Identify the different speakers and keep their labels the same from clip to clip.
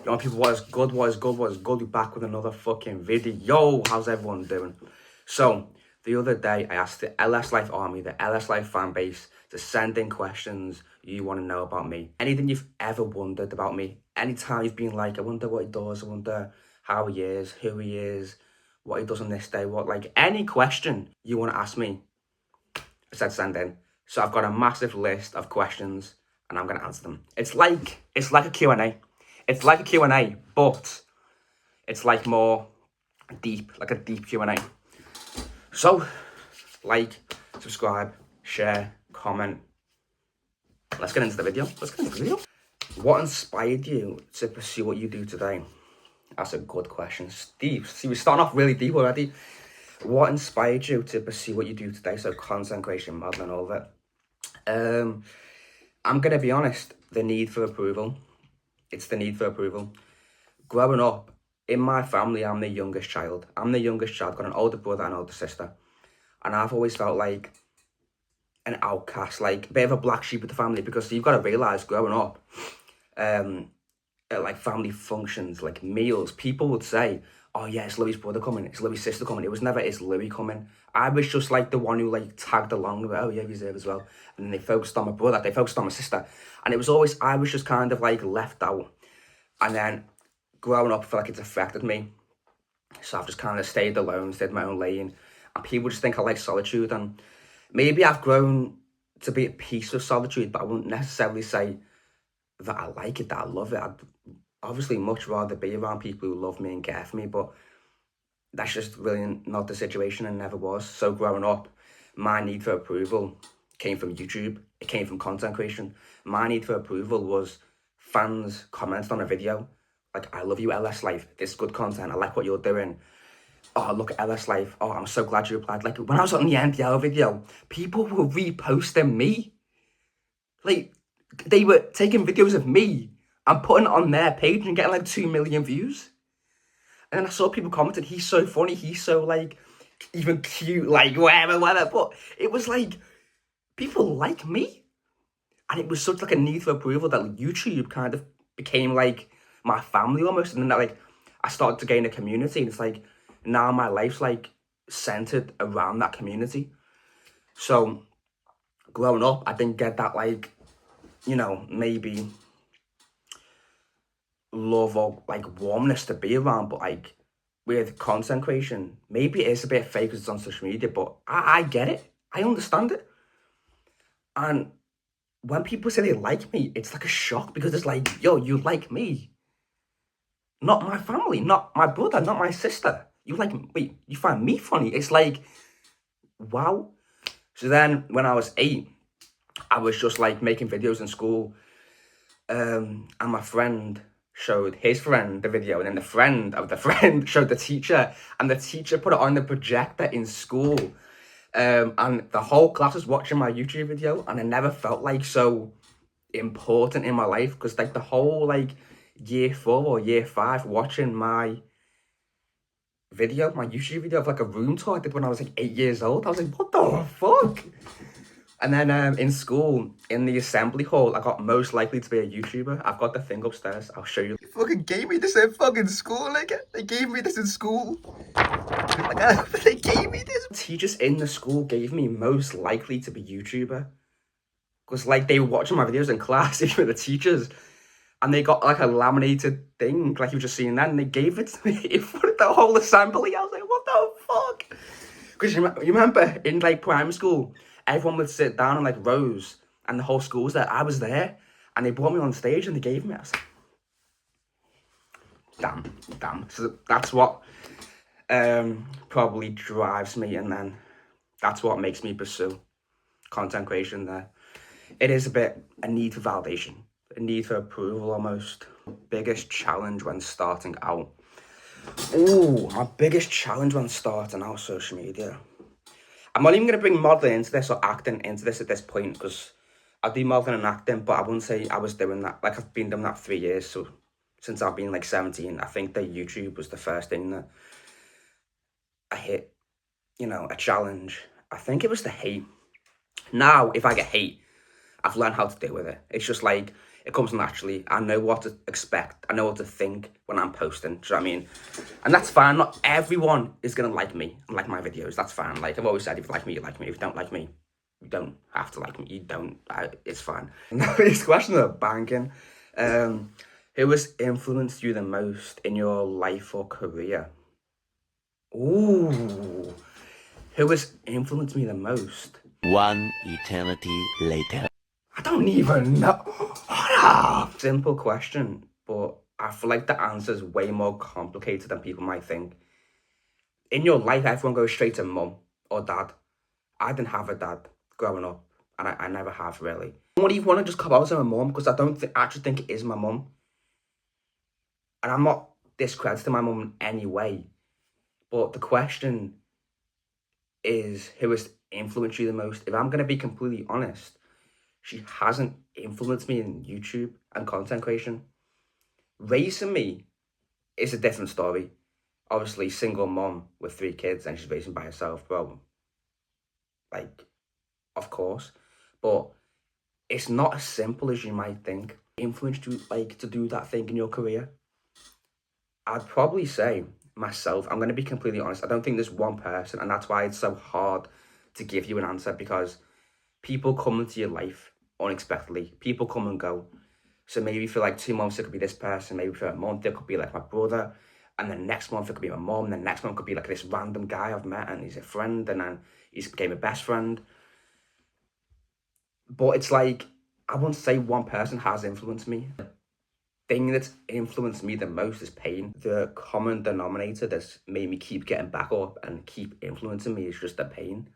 Speaker 1: Yo, people, what is good, what is good, what is good? We're back with another fucking video. Yo, how's everyone doing? So, the other day, I asked the LS Life Army, the LS Life fan base, to send in questions you want to know about me. Anything you've ever wondered about me. Anytime you've been like, I wonder what he does, I wonder how he is, who he is, what he does on this day, what, like, any question you want to ask me, I said send in. So I've got a massive list of questions, and I'm going to answer them. It's like a Q&A. It's like a Q&A, but it's like more deep, like a deep Q&A. So, like, subscribe, share, comment. Let's get into the video. What inspired you to pursue what you do today? That's a good question. Deep. See, we're starting off really deep already. What inspired you to pursue what you do today? So content creation, modeling, all of it. I'm going to be honest, the need for approval. It's the need for approval. Growing up, in my family, I'm the youngest child. Got an older brother and an older sister. And I've always felt like an outcast, like a bit of a black sheep of the family, because you've got to realise, growing up, at like family functions, like meals, people would say, oh yeah, it's Louis' brother coming, it's Louis' sister coming. It was never, it's Louis coming. I was just like the one who like tagged along with, oh yeah, he's there as well. And then they focused on my brother, they focused on my sister. And it was always, I was just kind of like left out. And then growing up, I feel like it's affected me. So I've just kind of stayed alone, stayed in my own lane. And people just think I like solitude. And maybe I've grown to be at peace with solitude, but I wouldn't necessarily say that I like it, that I love it. I'd obviously much rather be around people who love me and care for me, but that's just really not the situation and never was. So growing up, my need for approval came from YouTube. It came from content creation. My need for approval was fans commenting on a video like, I love you, LS Life. This is good content. I like what you're doing. Oh, look at LS Life. Oh, I'm so glad you replied. Like, when I was on the NDL video, people were reposting me. Like, they were taking videos of me and putting it on their page and getting like 2 million views. And then I saw people commenting, he's so funny, he's so like, even cute, like whatever. But it was like, people like me. And it was such like a need for approval that YouTube kind of became like my family almost. And then like, I started to gain a community, and it's like, now my life's like centered around that community. So growing up, I didn't get that like, you know, maybe love or like warmness to be around, but like with content creation, maybe it is a bit fake because it's on social media, but I get it. I understand it. And when people say they like me, it's like a shock, because it's like, yo, you like me. Not my family, not my brother, not my sister. You like, wait, you find me funny? It's like, wow. So then when I was 8, I was just like making videos in school. And my friend showed his friend the video, and then the friend of the friend showed the teacher, and the teacher put it on the projector in school. And the whole class was watching my YouTube video, and I never felt like so important in my life, because like the whole like year 4 or year 5 watching my video, my YouTube video of like a room tour I did when I was like 8 years old. I was like, what the fuck? And then in school, in the assembly hall, I got most likely to be a YouTuber. I've got the thing upstairs. I'll show you. They fucking gave me this in fucking school, like, they gave me this in school. Like, they gave me this. Teachers in the school gave me most likely to be YouTuber. Because, like, they were watching my videos in class, even the teachers. And they got, like, a laminated thing, like you were just seeing that, and they gave it to me in front of the whole assembly. I was like, what the fuck? Because you remember, in, like, primary school, everyone would sit down in, like, rows, and the whole school was there. I was there, and they brought me on stage, and they gave me it. I was like, damn. So that's what probably drives me, and then that's what makes me pursue content creation there. It is a need for validation, a need for approval almost. Biggest challenge when starting out. Ooh, my biggest challenge when starting out social media. I'm not even going to bring modeling into this or acting into this at this point, because I do modeling and acting, but I wouldn't say I was doing that. Like, I've been doing that 3 years, so since I've been like 17, I think that YouTube was the first thing that I hit, you know, a challenge. I think it was the hate. Now, if I get hate, I've learned how to deal with it. It's just like, It comes naturally. I know what to expect. I know what to think when I'm posting. Do you know what I mean? And that's fine. Not everyone is going to like me and like my videos. That's fine. Like I've always said, if you like me, you like me. If you don't like me, you don't have to like me. You don't. It's fine. Now, these questions are banking. Who has influenced you the most in your life or career? Ooh. Who has influenced me the most?
Speaker 2: One eternity later.
Speaker 1: I don't even know. What a simple question, but I feel like the answer is way more complicated than people might think. In your life, everyone goes straight to mum or dad. I didn't have a dad growing up, and I never have really. I don't even want to just cop out to my mum because I don't actually think it is my mum. And I'm not discrediting my mum in any way. But the question is, who has influenced you the most? If I'm going to be completely honest, she hasn't influenced me in YouTube and content creation. Raising me is a different story. Obviously, single mom with 3 kids and she's raising by herself, bro. Like, of course. But it's not as simple as you might think. Influenced you, like, to do that thing in your career? I'd probably say myself. I'm going to be completely honest. I don't think there's one person, and that's why it's so hard to give you an answer, because people come into your life unexpectedly. People come and go. So maybe for like 2 months, it could be this person. Maybe for a month, it could be like my brother. And then next month, it could be my mom. And then next month could be like this random guy I've met and he's a friend. And then he's became a best friend. But it's like, I wouldn't say one person has influenced me. The thing that's influenced me the most is pain. The common denominator that's made me keep getting back up and keep influencing me is just the pain.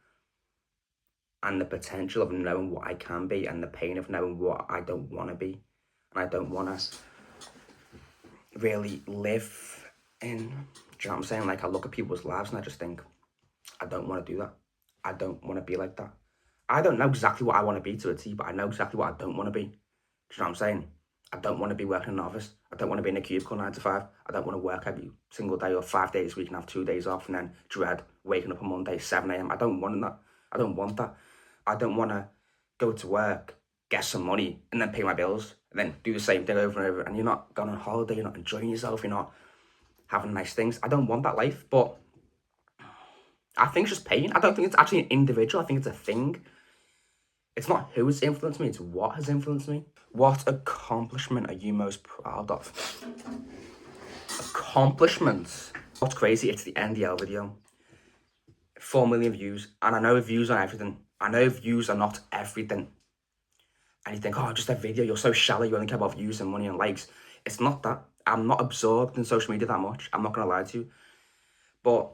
Speaker 1: And the potential of knowing what I can be and the pain of knowing what I don't want to be. And I don't want to really live in, do you know what I'm saying? Like, I look at people's lives and I just think, I don't want to do that. I don't want to be like that. I don't know exactly what I want to be to a T, but I know exactly what I don't want to be. Do you know what I'm saying? I don't want to be working in an office. I don't want to be in a cubicle 9 to 5. I don't want to work every single day or 5 days a week and have 2 days off and then dread waking up on Monday, 7 a.m. I don't want that. I don't want that. I don't want to go to work, get some money, and then pay my bills, and then do the same thing over and over, and you're not going on holiday, you're not enjoying yourself, you're not having nice things. I don't want that life, but I think it's just pain. I don't think it's actually an individual. I think it's a thing. It's not who has influenced me, it's what has influenced me. What accomplishment are you most proud of? Accomplishments. What's crazy, it's the NDL video. 4 million views, and I know views are everything. I know views are not everything. And you think, oh, just a video, you're so shallow, you only care about views and money and likes. It's not that. I'm not absorbed in social media that much. I'm not going to lie to you. But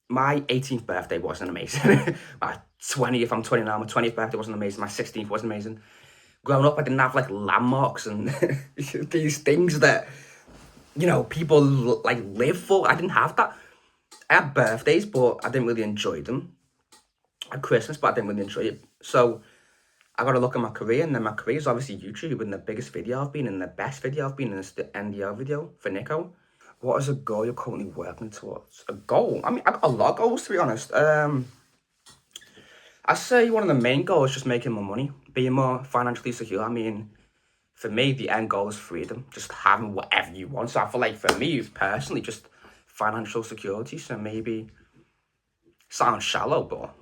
Speaker 1: my 18th birthday wasn't amazing. My 20th, I'm 20 now, my 20th birthday wasn't amazing. My 16th wasn't amazing. Growing up, I didn't have, like, landmarks and these things that, you know, people, like, live for. I didn't have that. I had birthdays, but I didn't really enjoy them. I had Christmas, but I didn't really enjoy it. So I got to look at my career, and then my career is obviously YouTube, and the biggest video I've been in, the best video I've been in is the NDL video for Nico. What is a goal you're currently working towards? A goal? I mean, I got a lot of goals, to be honest. I say one of the main goals is just making more money, being more financially secure. I mean, for me, the end goal is freedom, just having whatever you want. So I feel like for me, personally, just financial security. So maybe, sounds shallow, but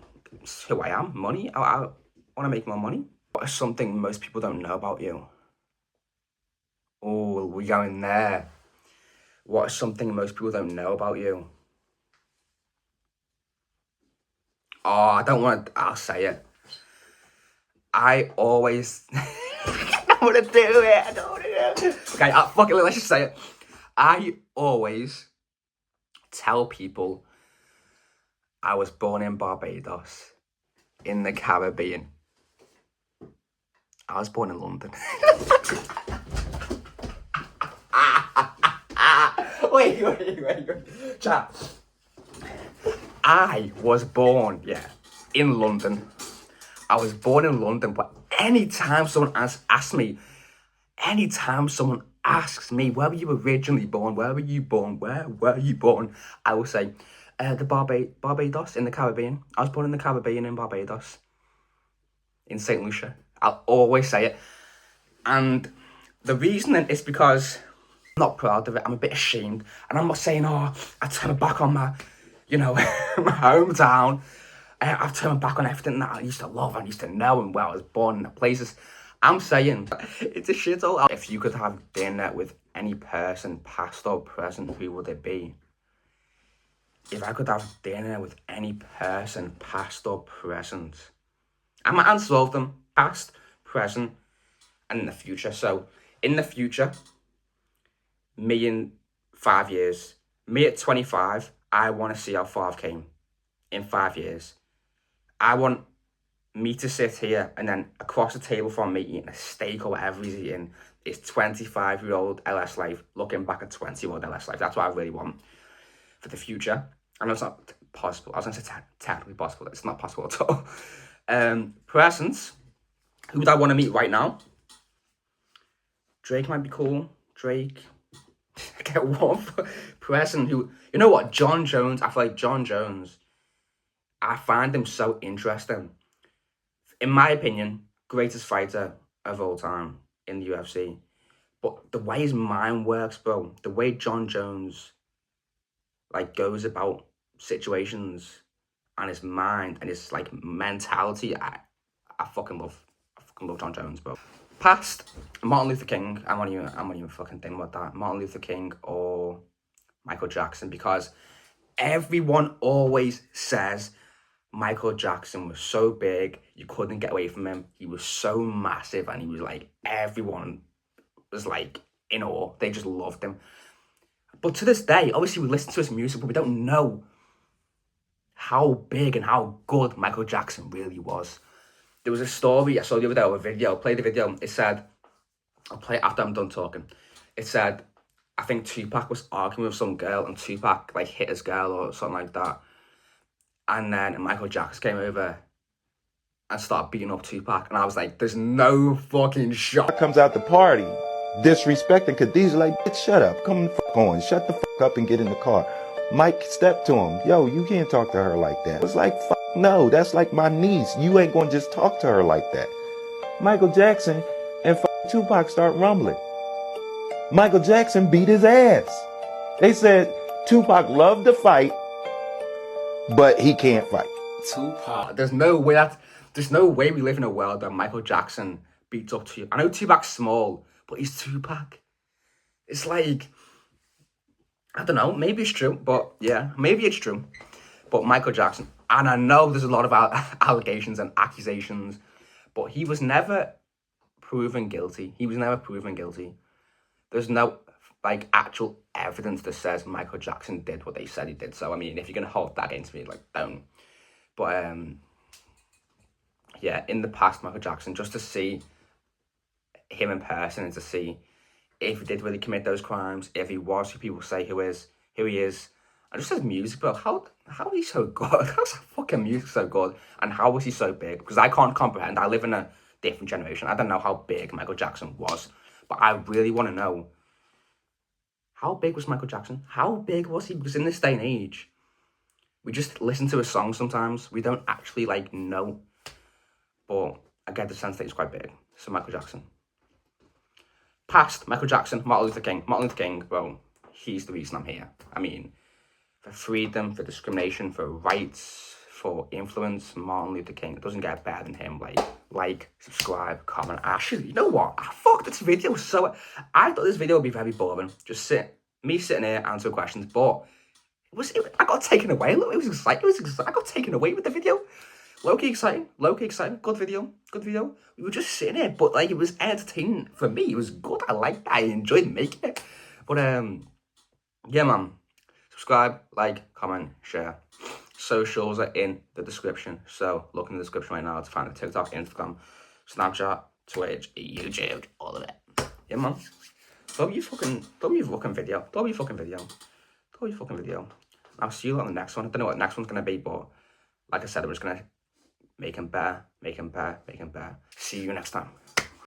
Speaker 1: it's who I am, money. I want to make more money. What is something most people don't know about you? Oh, we're going there. What is something most people don't know about you? Oh, I don't want to, I'll say it. I always, I don't want to do it, I don't want to do it. Okay, fuck it, let's just say it. I always tell people I was born in Barbados, in the Caribbean. I was born in London. Wait. Chat. I was born, in London. I was born in London, but anytime someone asks me, where were you originally born? Where were you born? Where were you born? I will say, Barbados, in the Caribbean. I was born in the Caribbean in Barbados. In St. Lucia. I'll always say it. And the reasoning is because I'm not proud of it. I'm a bit ashamed. And I'm not saying, oh, I turned back on my, my hometown. I've turned back on everything that I used to love and used to know and where I was born and the places. I'm saying it's a shithole. If you could have dinner with any person, past or present, who would it be? If I could have dinner with any person, past or present, I'm gonna answer all of them: past, present, and in the future. So, in the future, me in 5 years, me at 25, I want to see how far I've came in 5 years. I want me to sit here and then across the table from me eating a steak or whatever he's eating is 25-year-old LS Life looking back at 20-year-old LS Life. That's what I really want for the future. I know it's not possible. I was going to say technically possible. It's not possible at all. Presents. Who would I want to meet right now? Drake might be cool. Drake. I get one present who... You know what? John Jones. I feel like John Jones. I find him so interesting. In my opinion, greatest fighter of all time in the UFC. But the way his mind works, bro, the way John Jones goes about situations and his mind and his mentality, I fucking love John Jones, bro. Past, Martin Luther King. I'm not even fucking thinking about that. Martin Luther King or Michael Jackson, because everyone always says Michael Jackson was so big, you couldn't get away from him. He was so massive, and he was everyone was in awe. They just loved him. But to this day, obviously we listen to his music, but we don't know how big and how good Michael Jackson really was. There was a story I saw the other day, a video, play the video. It said, I'll play it after I'm done talking. It said, I think Tupac was arguing with some girl, and Tupac hit his girl or something like that. And then Michael Jackson came over and started beating up Tupac. And I was like, there's no fucking shot.
Speaker 3: Comes out the party, disrespecting Khadijah, bitch, shut up. Come the fuck on. Shut the fuck up and get in the car. Mike stepped to him. Yo, you can't talk to her like that. It's fuck no, that's my niece. You ain't gonna just talk to her like that. Michael Jackson and Tupac start rumbling. Michael Jackson beat his ass. They said Tupac loved to fight, but he can't fight.
Speaker 1: Tupac. There's no way we live in a world where Michael Jackson beats up Tupac. I know Tupac's small, but he's Tupac. It's I don't know, maybe it's true, but yeah, maybe it's true. But Michael Jackson, and I know there's a lot of allegations and accusations, but he was never proven guilty. There's no actual evidence that says Michael Jackson did what they said he did. So I mean, if you're gonna hold that against me, don't. But yeah, in the past, Michael Jackson, just to see him in person and to see if he did really commit those crimes, if he was who people say who he is, and just his music, bro. How is he so good? How's that fucking music so good? And how was he so big? Because I can't comprehend. I live in a different generation. I don't know how big Michael Jackson was, but I really want to know, how big was Michael Jackson? How big was he? Because in this day and age, we just listen to his songs sometimes. We don't actually know. But I get the sense that he's quite big. So Michael Jackson. Past, Michael Jackson, Martin Luther King. Martin Luther King, well, he's the reason I'm here. I mean, for freedom, for discrimination, for rights, for influence, Martin Luther King. It doesn't get better than him. Subscribe, comment. Actually, you know what? I fucked this video so... I thought this video would be very boring. Just sitting here, answer questions. But I got taken away. Look, it was exciting. I got taken away with the video. Low-key exciting. Good video. We were just sitting here, but it was entertaining for me. It was good. I liked it. I enjoyed making it. But yeah, man. Subscribe, comment, share. Socials are in the description. So look in the description right now to find the TikTok, Instagram, Snapchat, Twitch, YouTube, all of it. Yeah, man. Throw your fucking video. I'll see you on the next one. I don't know what the next one's gonna be, but like I said, I'm just gonna make him better. See you next time.